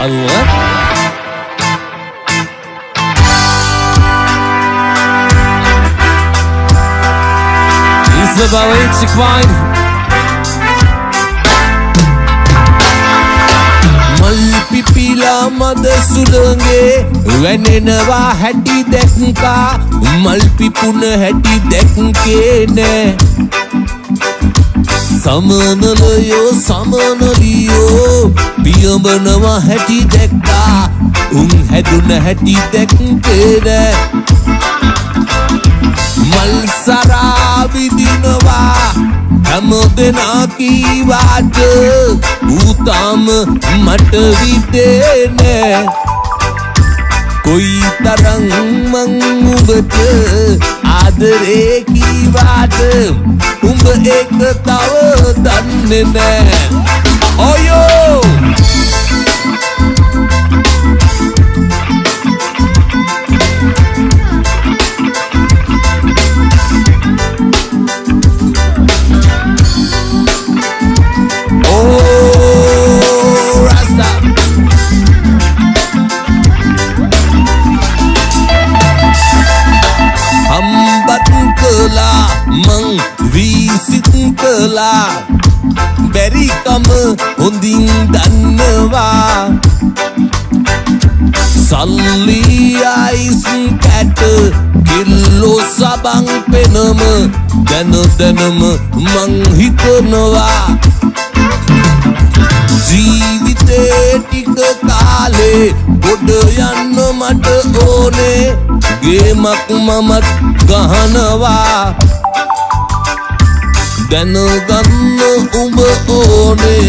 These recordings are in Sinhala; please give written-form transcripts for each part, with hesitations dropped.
Allah. It's about it's fine. Malpipila mada sulange wenenwa hatti dekka malpipuna hatti dekke ne samanalayo samanaliyo piyambanawa hatti dekka heduna hatti dekke ne malsara vidinwa hamdena kiwaat utam mat videne koi tarang mang ubata adare kiwaat umb ek tawa danne ne oyo mang visit kala beri kam hondin danwa salli ais cat kilo sabang penam danam mang hitnawa ජීවිතේ ටික කාලේ ගොඩ යන්න මට ඕනේ ගේමක් මමත් ගහනවා දැනගන්න උඹ ඕනේ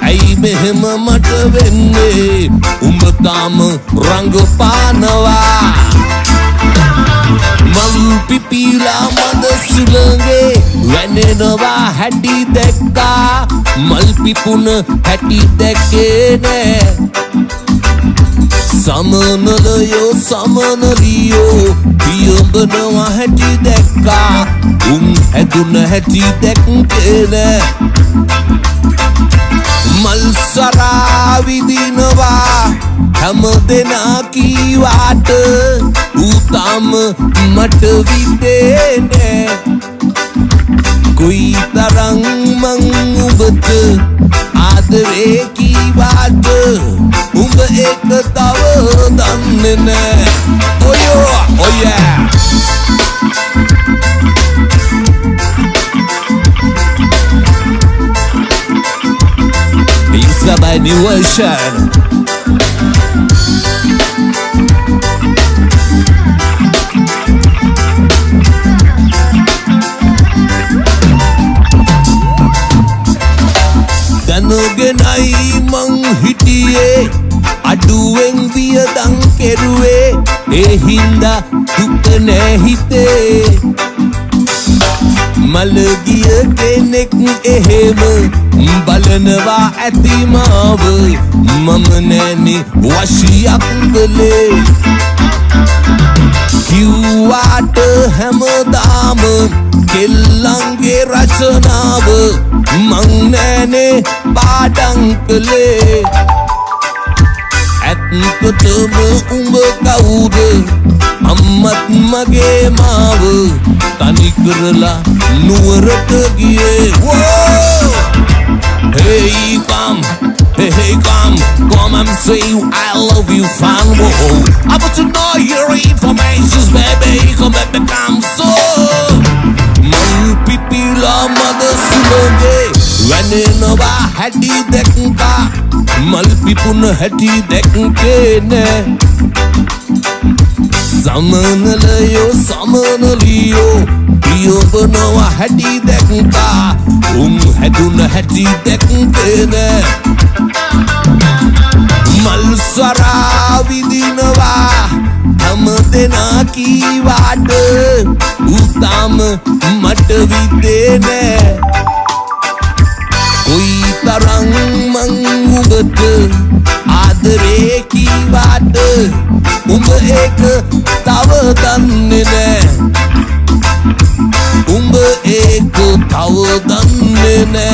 ඇයි මෙහෙම මට වෙන්නේ උඹ තාම රංගපානවා මල් පිපිලා මද සුළඟේ වැනෙනවා හැටි දැක්කා මල් පිපුන හැටි දැක්කේ නෑ සමනලයෝ සමනලියෝ පියඹනවා හැටි දැක්කා හැදුන හැටි දැක්කේ නෑ මල් සරා විදිනවා හැමදෙනා කීවාට ඌ මට විදේ නෑ कोई तरंग मंग उबत आदरे की बात उब एक तव दन ने ओयो ओया It's about new version. දැනගෙනයි මං හිටියේ අඩුවෙන් වියදම් කෙරුවේ ඒ හින්දා දුක නෑ හිතේ මලගිය කෙනෙක් එහෙම බලනවා ඇති මාව මම නෑනේ වශියක් කළේ කිව්වාට හැමදාම කෙල්ලන්ගේ රචනාව මං නෑනේ පාඩම් කළේ ඇත්තටම උඹ කවුද අම්මත් මගේ මාව තනි කරලා නුවරට ගියේ Hey come and say I love you fine whoa I want to know your information baby come back come so man pipila mother suloge wenenwa hatti dekka mal pipun hatti dekke ne samanalayo samanaliyo piyobanawa hatti dekka heduna hatti dekke ne mal sara vidinwa hamdena kiwaat utam mat vide ne koi tarang mang ubat adare kiwaat umb ek tawa danne ne umb ek tawa danne ne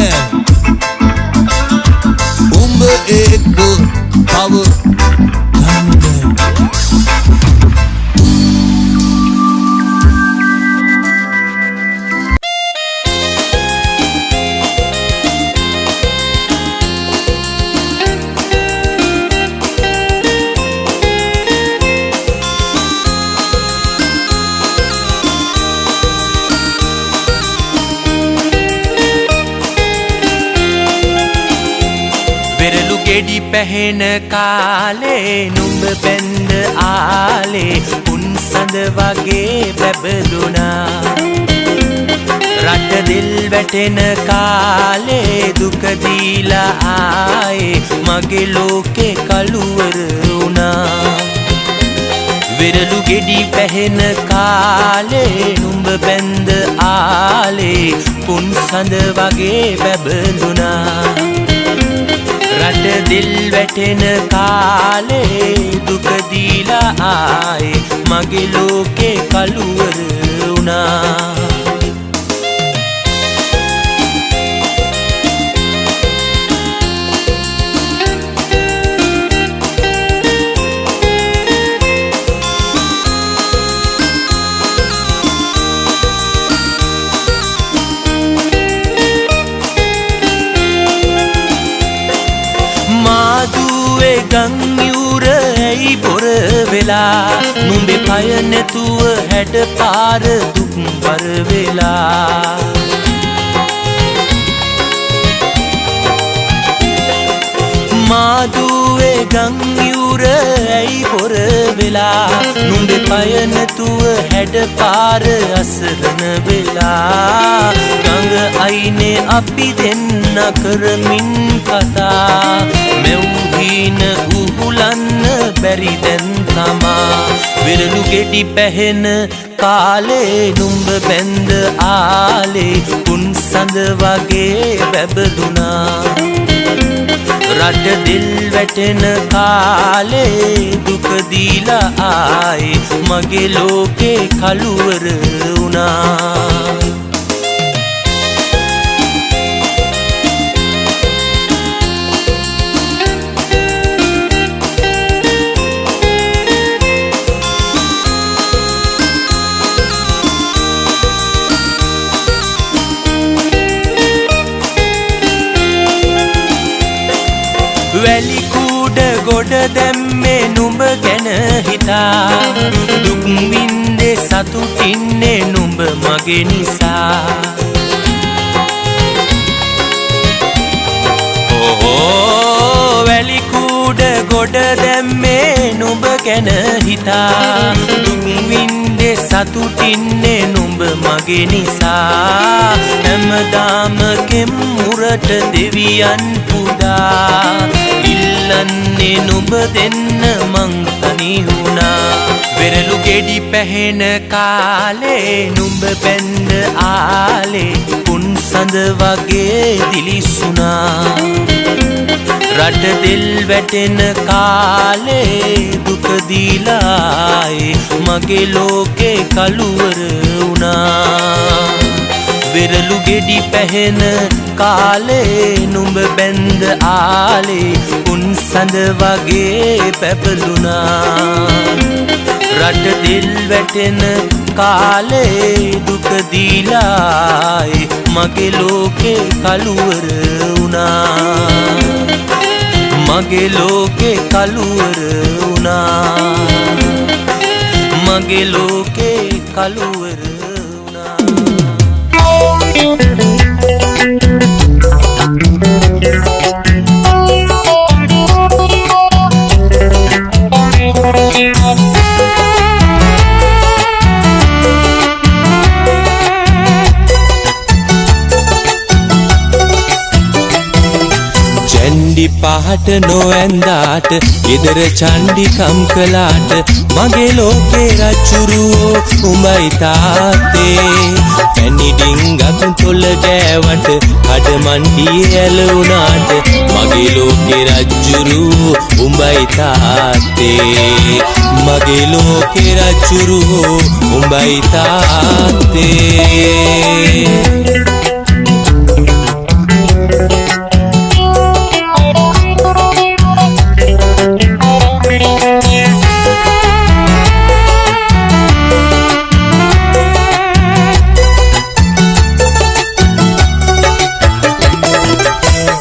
umb ek tawa ගෙඩි පැහෙන කාලේ නුඹ බැඳ ආලේ උන් සඳ වගේ බැබළුණා රට දිල් වැටෙන කාලේ දුක දීලා ආයේ මගේ ලෝකේ කළුවර වුණා විරලු ගෙඩි පැහෙන කාලේ නුඹ බැඳ ආලේ පුන් සඳ වගේ බැබළුණා රට දිල් වැටෙන කාලේ දුක දීලා ආයේ මගේ ලෝකේ කළුවර වුණා ගංයුර ඇයි බොර වෙලා නුඹේ පය නැතුව හැඩ පාර දුක් බර වෙලා මාදුවේ ගංයුර ඇයි බොර වෙලා නුඹේ පය නැතුව හැඩ පාර අසරණ වෙලා ගඟ අයිනේ අපි දෙන්න කරමින් කතා මෙව්හීන උහුලන්න බැරි දැන් තමා විරලු ගෙඩි පැහෙන කාලේ නුඹ බැඳ ආලේ උන් සඳ වගේ බැබළුණා රට දිල් වැටෙන කාලේ දුක දීලා ආයේ මගේ ලෝකේ කළුවර වුණා වැලි කූඩ ගොඩ දැම්මේ නුඹ ගැන හිතා දුක් වින්දේ සතුටින්නේ නුඹ මගේ නිසා වැලි කූඩ ගොඩ දැම්මේ නුඹ ගැන හිතා දුක් වින්දේ සතුටින්නේ නුඹ මගේ නිසා හැමදාම කෙම්මුරට දෙවියන් පුදා ඉල්ලන්නේ නුඹ දෙන්න මං තනි වුණා වෙරළු ගෙඩි පැහෙන කාලේ නුඹ බැඳ ආලේ පුන් සඳ වගේ දිලිසුණා රට දිල් වැටෙන කාලේ දුක දීලායි මගේ ලෝකේ කළුවර වුණා වෙරළු ගෙඩි පැහෙන කාලේ නුඹ බැඳ ආලේ උන් සඳ වගේ පැපළුණා රට දිල් වැටෙන කාලේ දුක දීලායි මගේ ලෝකේ කළුවර වුණා මගේ ලෝකේ කළුවර වුණා මගේ ලෝකේ කළුවර චන්ඩි පහට නොඇන්දාට ගෙදර චන්ඩිකම් කළාට මගේ ලෝකේ රජ්ජුරුවෝ උඹයි තාත්තේ පැණිඩිංගක් තොල ගෑවට කඩමණ්ඩියේ ඇලුණාට මගේ ලෝකේ රජ්ජුරුවෝ උඹයි තාත්තේ මගේ ලෝකේ රජ්ජුරුවෝ උඹයි තාත්තේ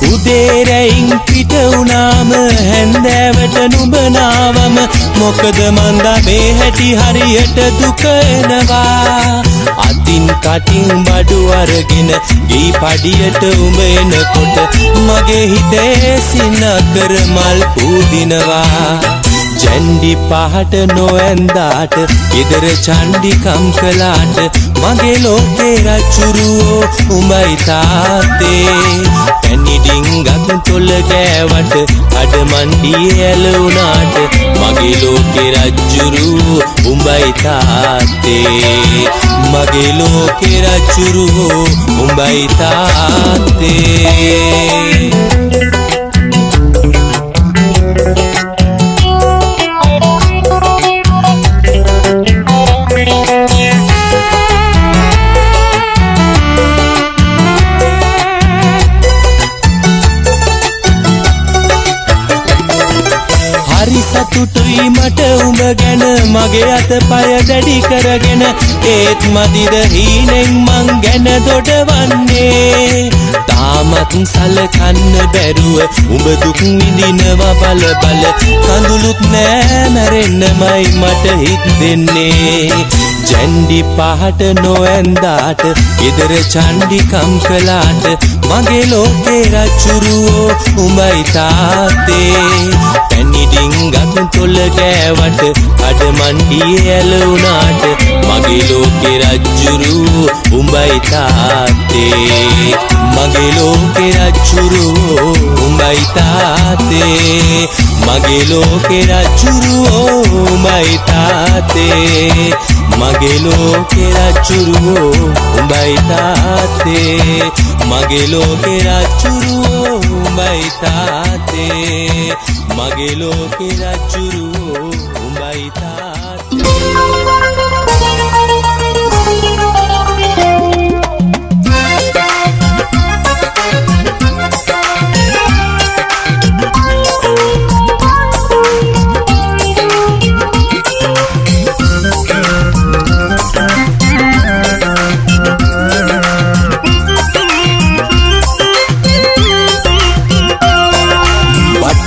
උදේරයින් පිට වුණාම හැන්දෑවට නුඹ නාවම මොකද මන්දා මේ හැටි හරියට දුක එනවා අතින් කටින් බඩු අරගෙන ගේ පඩියට උඹ එනකොට මගේ හිතේ සිනකර මල් පුදිනවා ජැන්ඩි පහට නොඇන්දාට ගෙදර චණ්ඩිකම් කළාට මගේ ලෝකේ රජුරුවෝ උඹයි තාත්තේ පැණිඩිංගක් තොල ගෑවට අඩමණ්ඩියේ ඇලුනාට මගේ ලෝකේ රජුරුවෝ උඹයි තාත්තේ මගේ ලෝකේ රජුරුවෝ උඹයි තාත්තේ සතුටුයි මට උඹ ගැන මගේ අතපය දැඩි කරගෙන ඒත් මදිද හීනෙන් මං ගැන දොඩවන්නේ තාමත් සලකන්න බැරුව උඹ දුක් විඳිනවා බල බල කඳුළුත් නෑ මැරෙන්නමයි මට හිතෙන්නේ ජැන්ඩි පහට නොඇන්දාට ගෙදර චණ්ඩිකම් කළාට මගේ ලෝකේ රජුරුවෝ උඹයි තාත්තේ පැණිඩිංගක් තොල ගෑවට අඩමණ්ඩියේ ඇලුනාට මගේ ලෝකේ රජුරුවෝ උඹයි තාත්තේ මගේ ලෝකේ රජුරුවෝ උඹයි තාත්තේ මගේ ලෝකේ රජුරුවෝ උඹයි තාත්තේ මගේ ලෝකේ රජුරුවෝ උඹයි තාත්තේ මගේ ලෝකේ රජුරුවෝ උඹයි තාත්තේ මගේ ලෝකේ රජුරුවෝ උඹයි තාත්තේ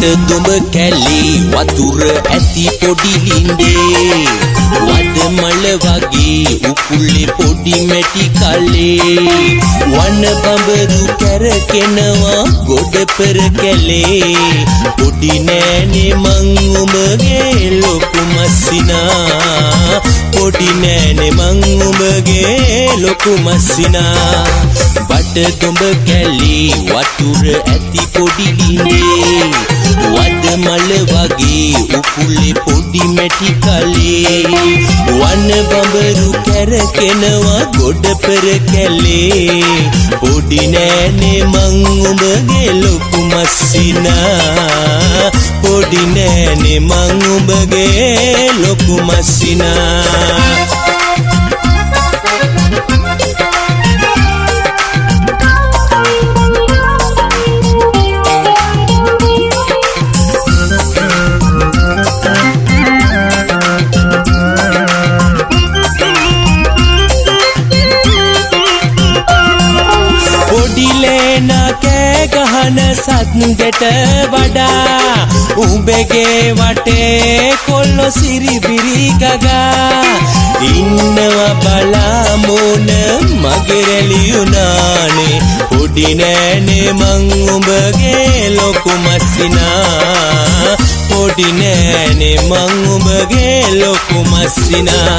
දුඹ කැලි වතුර ඇති පොඩි ලින්දේ වඩමල වගේ උකුලේ පොඩි මැටි කලේ වන බඹරු කැරකෙනවා ගොඩ පෙර කැලේ පොඩි නෑනේ මං උඹගේ ලොකු මස්සිනා පොඩි නෑනේ මං උඹගේ ලොකු මස්සිනා බඩ දුඹ කැලි වතුර ඇති පොඩි ලින්දේ වඩමල වගේ උකුලේ පොඩි මැටි කලේ වන බඹරු කැරකෙනවා ගොඩ පෙර කැලේ පොඩි නෑනේ මං උඹගේ ලොකු මස්සිනා පොඩි නෑනේ මං උඹගේ ලොකු මස්සිනා ගහන සත්ගෙට වඩා උඹගේ වටේ කොල්ලො සිරිබිරි ගගා ඉන්නවා බලාමෝන මගේ රැලියුනානේ පොඩි නෑනේ මං උඹගේ ලොකු මස්සිනා පොඩි නෑනේ මං උඹගේ ලොකු මස්සිනා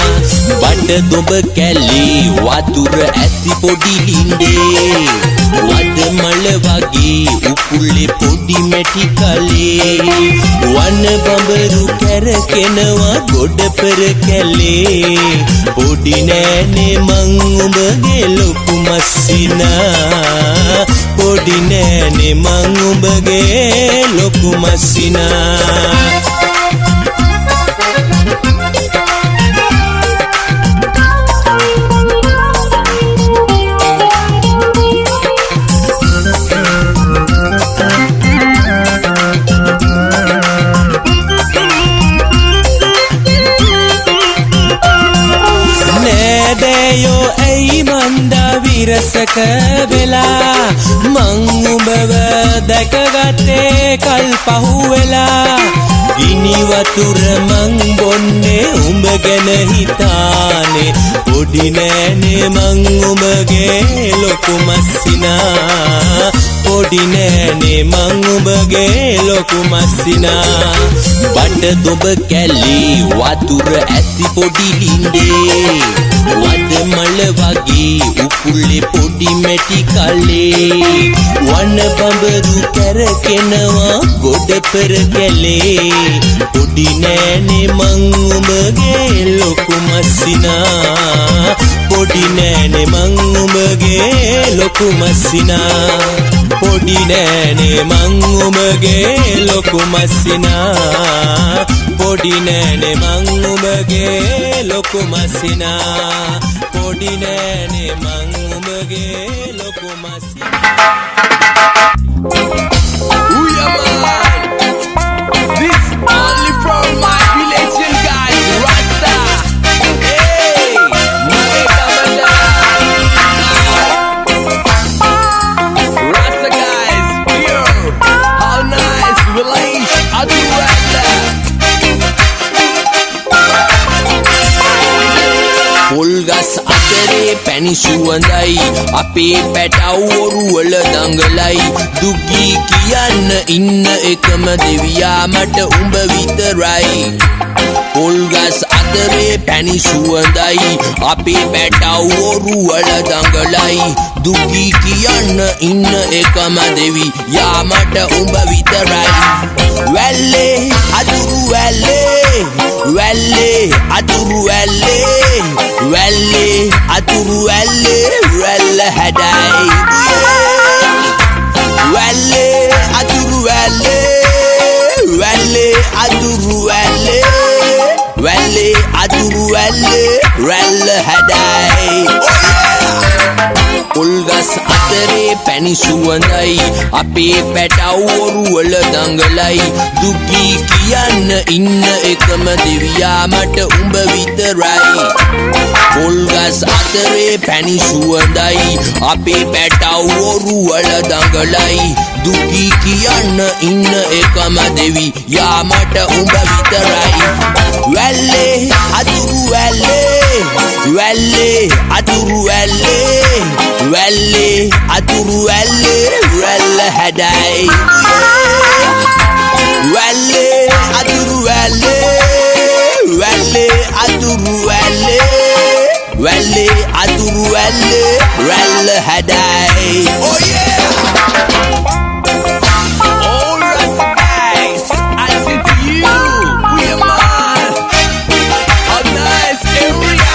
බඩ දුඹ කැලි වතුර ඇති පොඩි ලින්දේ වඩමල වගේ උකුලේ පොඩි මැටි කලේ වන බඹරු කැරකෙනවා ගොඩ පෙර කැලේ පොඩි නෑනේ මං උඹගේ ලොකු මස්සිනා පොඩි නෑනේ මං උඹගේ ලොකු මස්සිනා හැබැයෝ ඇයි මන්දා විරසක වෙලා මං උඹව දැකගත්තේ කල් පහුවෙලා ගිනි වතුර මං බොන්නේ උඹ ගැන හිතානේ පොඩි නෑනේ මං උඹගේ ලොකු මස්සිනා පොඩි නෑනේ මං උඹගේ ලොකු මස්සිනා බඩ දොඹ කැලි වතුර ඇති පොඩි හිඳේ වද මල වගේ උකුලේ පොඩි මැටි කලේ වන බඹරු කැරකෙනවා ගොඩ පෙර කැලේ පොඩි නෑනේ මං උඹගේ ලොකු මස්සිනා පොඩි නෑනේ මං උඹගේ ලොකු මස්සිනා පොඩි නෑනේ මං උඹගේ ලොකු මස්සිනා පොඩි නෑනේ මං උඹගේ ලොකු මස්සිනා පොඩි නෑනේ මං උඹගේ ලොකු මස්සිනා This only from my relation guys, Rasta. Hey, Rasta guys, here. How nice, village, Adu Rasta. Polgas අතරේ පැණි සුවඳයි අපේ පැටවුවරු වල දඟලයි දුගී කියන්න ඉන්න එකම දෙවියා මට උඹ විතරයි පොල්ගස් අතරේ පැණි සුවඳයි අපේ පැටවුවරු වල දඟලයි දුගී කියන්න ඉන්න එකම දෙවියා මට උඹ විතරයි වැල්ලේ අතුරු වැල්ලේ වැල්ලේ අතුරු වැල්ලේ වැල්ලේ අතුරු වැල්ලේ වැල්ල හැඩයි වැල්ලේ අතුරු වැල්ලේ වැල්ලේ අතුරු වැල්ලේ වැල්ලේ අතුරු වැල්ලේ වැල්ල හැඩයි පොල්ගස් අතරේ පැණි සුවඳයි අපේ පැටවුවරු වල දඟලයි දුගී කියන්න ඉන්න එකම දෙවියා මට උඹ විතරයි පොල්ගස් අතරේ පැණි සුවඳයි අපේ පැටවුවරු වල දඟලයි දුගී කියන්න ඉන්න එකම දෙවියා මට උඹ විතරයි වැල්ලේ අතුරු වැල්ලේ වැල්ලේ අතුරු වැල්ලේ වැල්ලේ අතුරු වැල්ලේ වැල්ල හැඩයි වැල්ලේ අතුරු වැල්ලේ වැල්ලේ අතුරු වැල්ලේ වැල්ලේ අතුරු වැල්ලේ වැල්ල හැඩයි oh yeah all right guys I say to you we are man a nice area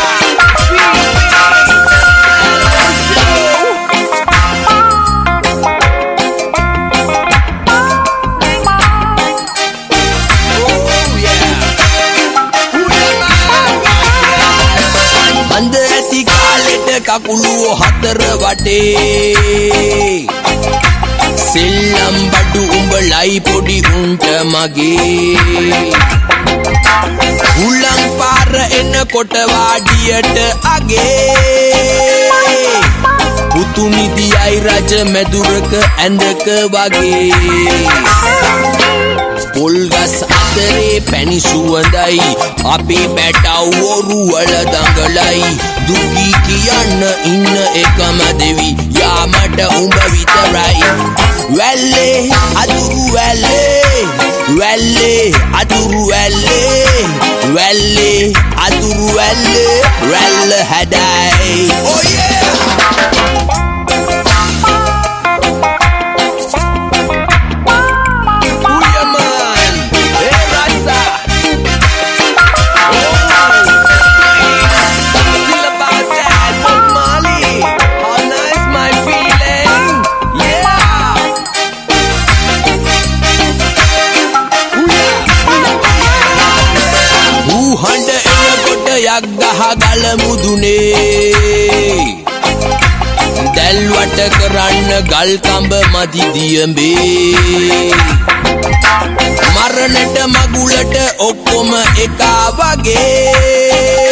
කකුළු හතර වටේ සෙල්ලම් බඩු උඹලයි පොඩි උන්ට මගේ උලං පාර එනකොට වාඩියට අගේ පුතු නිදියයි රජ මැදුරක ඇඳක වගේ පොල්ගස් අතරේ පැණි සුවඳයි අපේ පැටවුවරු වල දඟලයි දුගී කියන්න ඉන්න එකම දෙවියා මට උඹ විතරයි වැල්ලේ අතුරු වැල්ලේ වැල්ලේ අතුරු වැල්ලේ වැල්ලේ අතුරු වැල්ලේ වැල්ල හැඩයි oh yeah ගහ ගල මුදුනේ දැල්වට කරන්න ගල් කඹ මදි දියඹේ මරණට මගුලට ඔක්කොම එකා වගේ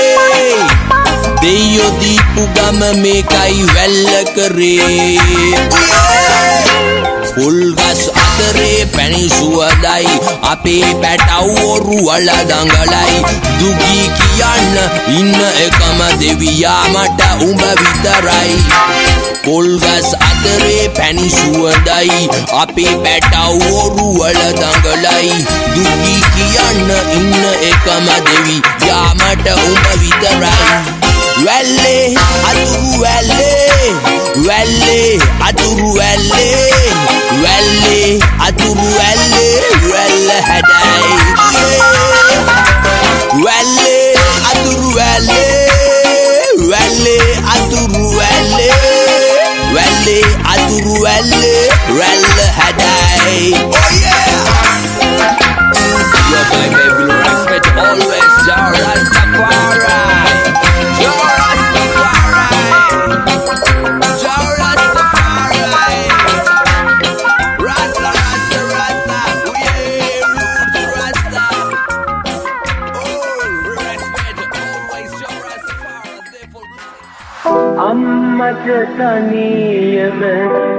දෙයියෝ දීපු ගම මේකයි වැල්ල කරේ පුල් ගස් අතරේ පැණි සුවඳයි අපේ පැටව් ඔරුවල දඟලයි දුගී කියන්න ඉන්න එකම දෙවියා මට උඹ විතරයි පුල් ගස් අතරේ පැණි සුවඳයි අපේ පැටව් ඔරුවල දඟලයි දුගී කියන්න ඉන්න එකම දෙවියා මට උඹ විතරයි වැල්ලේ අතුරු වැල්ලේ වැල්ලේ අතුරු වැල්ලේ වැල්ලේ අතුරු වැල්ලේ වැල්ල හැඩයි වැල්ලේ අතුරු වැල්ලේ වැල්ලේ අතුරු වැල්ලේ වැල්ලේ අතුරු වැල්ලේ වැල්ල හැඩයි oh yeah yo my baby no respect always your Rastafari අම්මට තනියම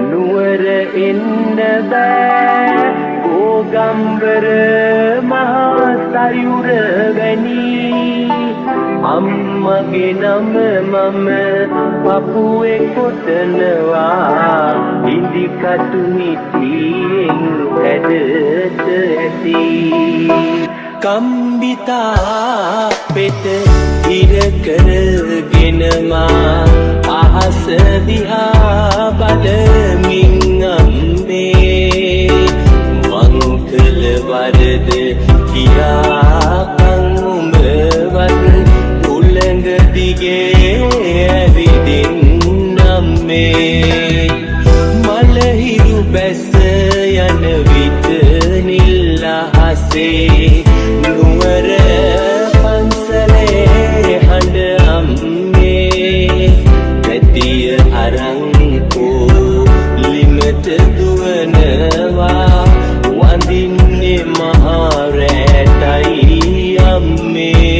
නුවර එන්න බෑ ගෝගම්බර මහා සයුර වැනි අම්මගේ නම මම පපුවේ කොටනවා ඉදි කටු නිතියෙන් හැදට ඇති කම්බිතා පෙත ඉර කරගෙනමා අහස දිහා බලමින් අම්මේ මං කළ වරද කියාපන් උඹවත් උළඟ දිගේ ඇවිදින් අම්මේ මලහිරු බැස යන විට නිල් අහසේ නුවර පන්සලේ හඬ අම්මේ පැතිය අරංකෝ ලිමට දුවනවා වඳින්නේ මහා රැටයි අම්මේ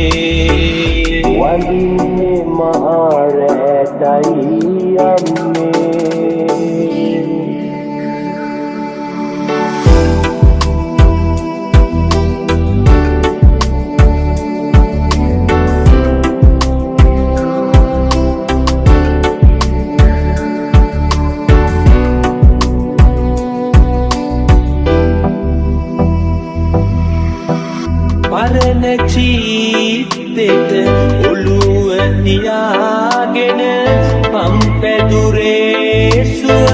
වඳින්නේ මහා රැටයි අම්මේ පරණ චීත්තෙට ඔළුව තියාගෙන පම්පැදුරේ සුව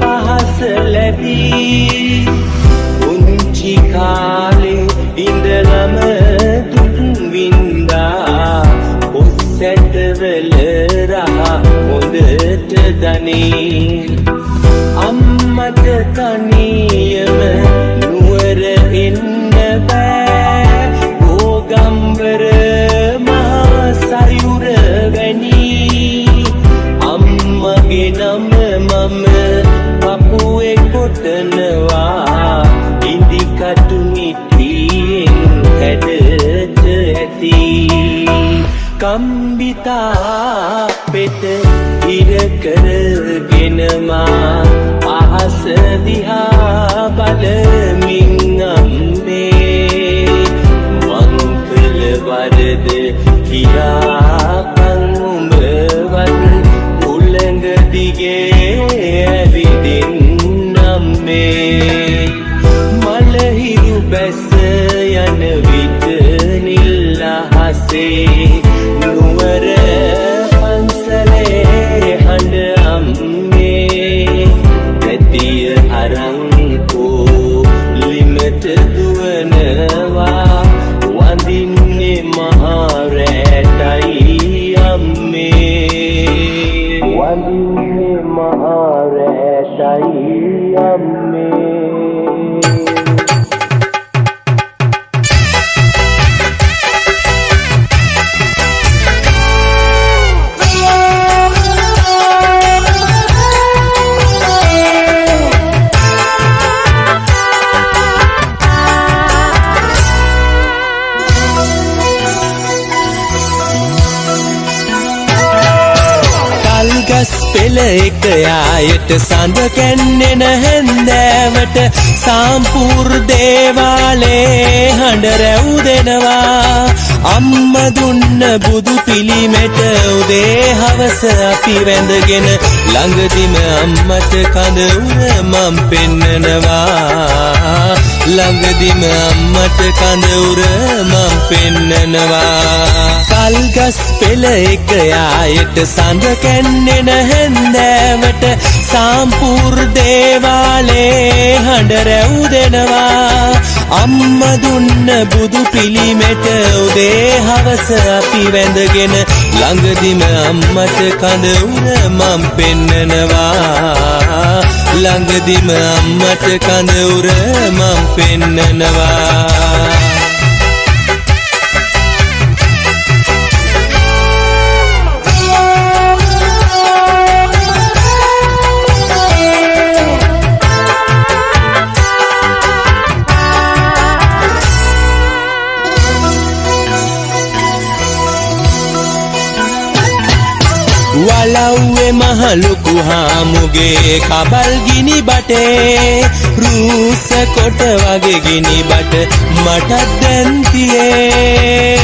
පහස ලැබී පුංචි කාලේ ඉඳලම දුක් වින්දා ඔස්සැටවල රහ හොඳට දනී අම්මට තනියම නුවර එන්න බෑ ගෝගම්බර මහා සයුර වැනි අම්මගේ නම මම පපුවේ කොටනවා ඉදි කටු නිතියෙන් හැඩට ඇති කම්බිතා පෙත ඉර කරගෙනමා අහස දිහා බලමින් අම්මේ මං කළ වරද කියාපන් උඹවත් උළඟ දිගේ ඇවිදින් අම්මේ මලහිරු බැස යන විට නිල් අහසේ නුවර පන්සලේ හඬ අම්මේ පැතිය අරංකෝ ලිමට දුවනවා වඳින්නේ මහා රැටයි අම්මේ වඳින්නේ මහා රැටයි අම්මේ කල්ගස් පෙළ එක යායට සඳ කැන්නෙන හැන්දෑවට සාම්පූර් දේවාලේ හඬ රැව් දෙනවා අම්ම දුන්න බුදු පිළිමෙට උදේ හවස අපි වැඳගෙන ළඟදිම අම්මට කඳ උර මම් පෙන්නනවා ළඟදිම අම්මට කඳ උර මම් පෙන්නනවා කල්ගස් පෙළ එක යායට සඳ කැන්නෙන හැන්දෑවට සාම්පූර් දේවාලේ හඬ රැව් දෙනවා අම්ම දුන්න බුදු පිළිමෙට උදේ හවස අපි වැඳගෙන ළඟදිම අම්මට කඳ උර මම් පෙන්නනවා ළඟදිම අම්මට කඳ උර මම් පෙන්නනවා වලව්වේ මහලුකු හාමුගේ කබල් ගිනි බටේ රූස කොට වගේ ගිනි බට මටත් දැන් තියේ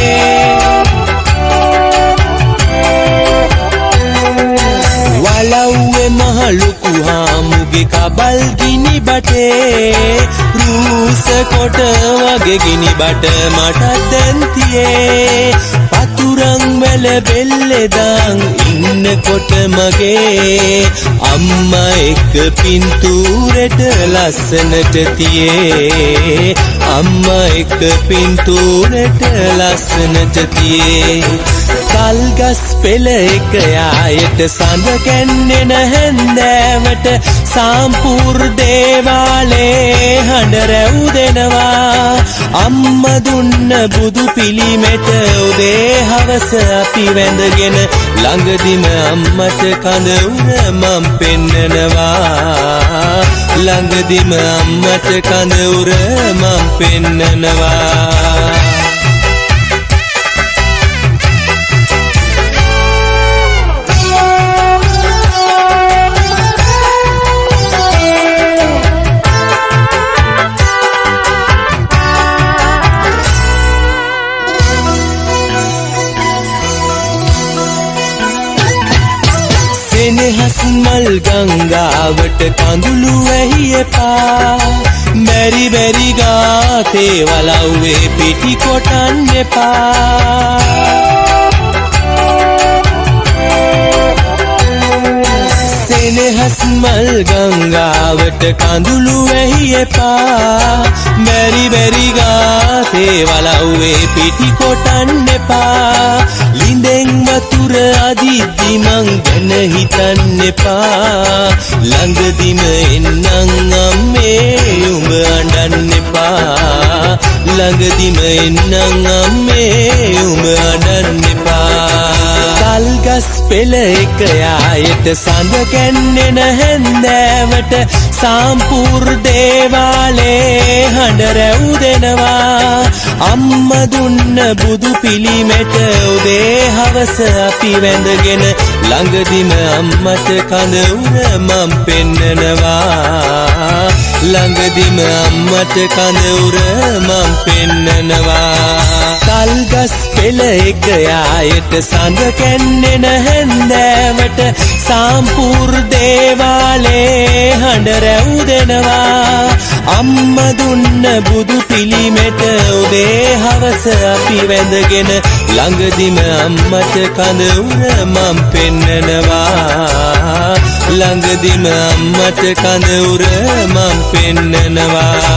වලව්වේ මහලුකු හාමුගේ කබල් ගිනි බටේ රූස කොට වගේ ගිනි බට මටත් දැන් තියේ පතුරන් වල බෙල්ලෙදන් ඉන්නකොට මගේ අම්මා එක්ක පින්තූරෙට ලස්සනට තියේ අම්මා එක්ක පින්තූරෙට ලස්සනට තියේ කල්ගස් පෙළ එක යායට සඳ කැන්නෙන හැන්දෑවට සාම්පූර් දේවාලේ හඬ රැව් දෙනවා අම්ම දුන්න බුදු පිළිමෙට උදේ හවස අපි වැඳගෙන ළඟදිම අම්මට කඳ උර මම් පෙන්නනවා ළඟදිම අම්මට කඳ උර මම් පෙන්නනවා සෙනෙහස් මල් ගංගාවට කඳුළු වැහි එපා බැරි බැරි ගාතේ වලව්වේ පිටි කොටන්න එපා සෙනෙහස් මල් ගංගාවට කඳුළු වැහි එපා බැරි බැරි ගාතේ වලව්වේ පිටි කොටන්න එපා ලිඳෙන් වතුර අදිද්දි මං ගැන හිතන්න එපා ළඟදිම එන්නම් අම්මේ උඹ අඬන්න එපා ළඟදිම එන්නම් අම්මේ උඹ අඬන්න එපා කල්ගස් පෙළ එක යායට සඳ කැන්නෙන හැන්දෑවට සාම්පූර් දේවාලේ හඬ රැව් දෙනවා අම්ම දුන්න බුදු පිළිමෙට උදේ හවස අපි වැඳගෙන ළඟදිම අම්මට කඳ උර මම් පෙන්නනවා ළඟදිම අම්මට කඳ උර මම් පෙන්නනවා කල්ගස් පෙළ එක යායට සඳ කැන්නෙන හැන්දෑවට සාම්පූර් දේවාලේ හඬ රැව් දෙනවා අම්ම දුන්න බුදු පිළිමෙට උදේ හවස අපි වැඳගෙන ළඟදිම අම්මට කඳ උර මම් පෙන්නනවා ළඟදිම අම්මට කඳ උර මම් පෙන්නනවා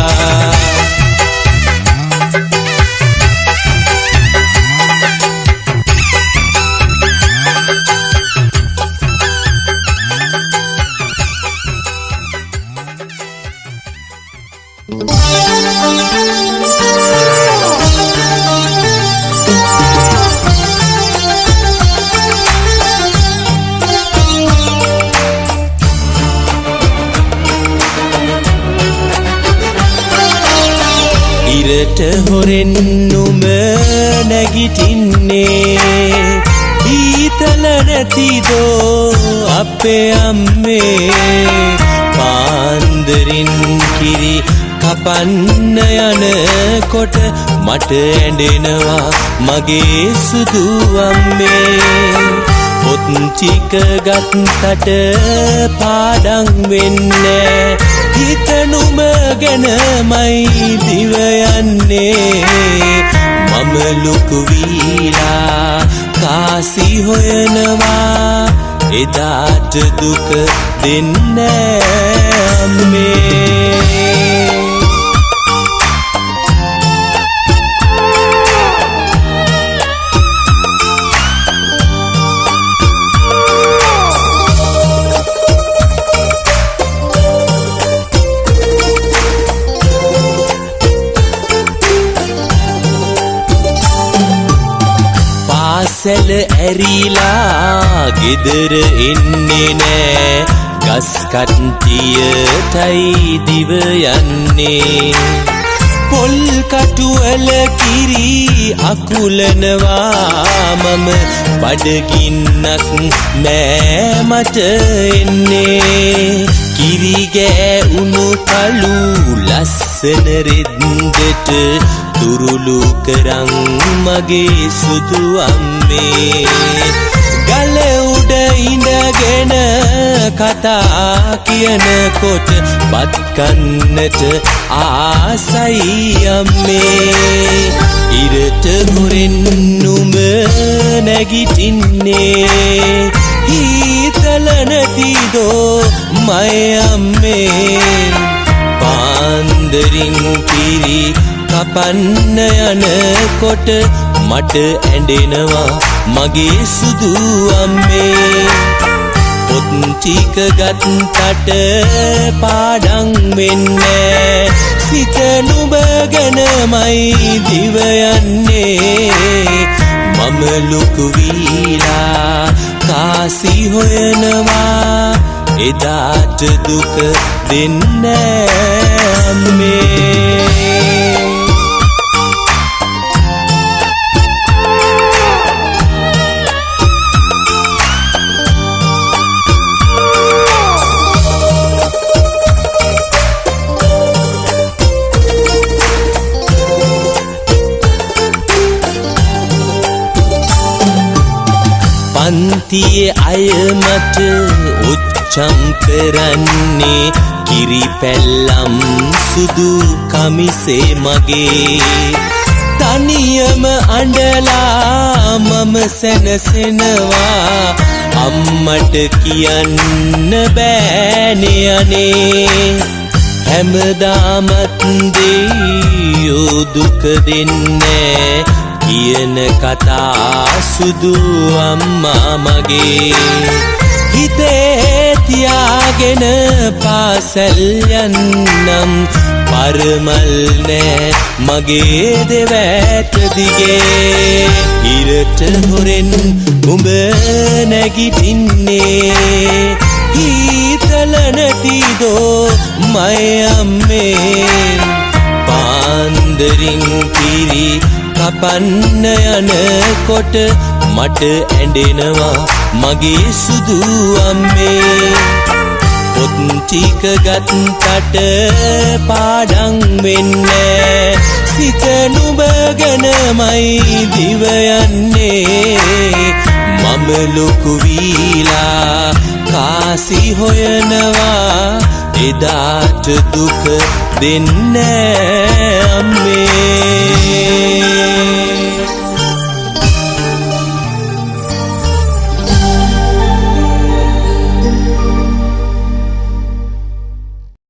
ඉරට හොරෙන් නුඹ නැගිටින්නේ ඊතල නැතිදෝ අපේ අම්මේ පාන්දරින් කිරි කපන්න යනකොට මට ඇඬෙනවා මගේ සුදු අම්මේ පොත් ටික ගත්තට පාඩම් වෙන්නේ හිත නුඹ ගැනමයි දිව යන්නේ මම ලොකු වීලා කාසි හොයනවා එදාට දුක දෙන්නේ අම්මේ සැල ඇරිලා ගෙදර එන්නේ නෑ ගස් කට්ටියටයි දිව යන්නේ පොල් කටුවල කිරි අකුලනවා මම බඩගින්නක් නෑ මට එන්නේ කිරි ගෑවුණු කළු ලස්සන රෙද්දට තුරුළු කරන් මගේ සුදු අම්මේ ගල උඩ ඉඳගෙන කතා කියනකොට බත් කන්නට ආසයි අම්මේ ඉරට හොරෙන් නුඹ නැගිටින්නේ ඊතල නැතිදෝ මය අම්මේ පාන්දරින් කිරි කපන්න යනකොට මට ඇඬෙනවා මගේ සුදු අම්මේ පොත් ටික ගත්තට පාඩම් වෙන්නේ සිත නුඹ ගැනමයි දිව යන්නේ මම ලොකු වීලා කාසි හොයනවා එදාට දුක දෙන්නේ අම්මේ පන්තියේ අය මට උච්චම් කරන්නේ කිරි පැල්ලම් සුදු කමිසේ මගේ තනියම අඬලා මම සැනසෙනවා අම්මට කියන්න බෑනේ අනේ හැමදාමත් දෙයියෝ දුක දෙන්නේ කියන කතා සුදු අම්මා මගේ හිතේ තියාගෙන පාසල් යන්නම් පරමල් නෑ මගේ දෙවැට දිගේ ඉරට හොරෙන් උඹ නැගිටින්නේ ඊතල නැතිදෝ මය අම්මේ පාන්දරින් කිරි කපන්න යනකොට මට ඇඬෙනවා මගේ සුදු අම්මේ පොත් ටික ගත්තට පාඩම් වෙන්නේ සිත නුඹ ගැනමයි දිව යන්නේ මම ලොකු වීලා කාසි හොයනවා එදාට දුක දෙන්නේ අම්මේ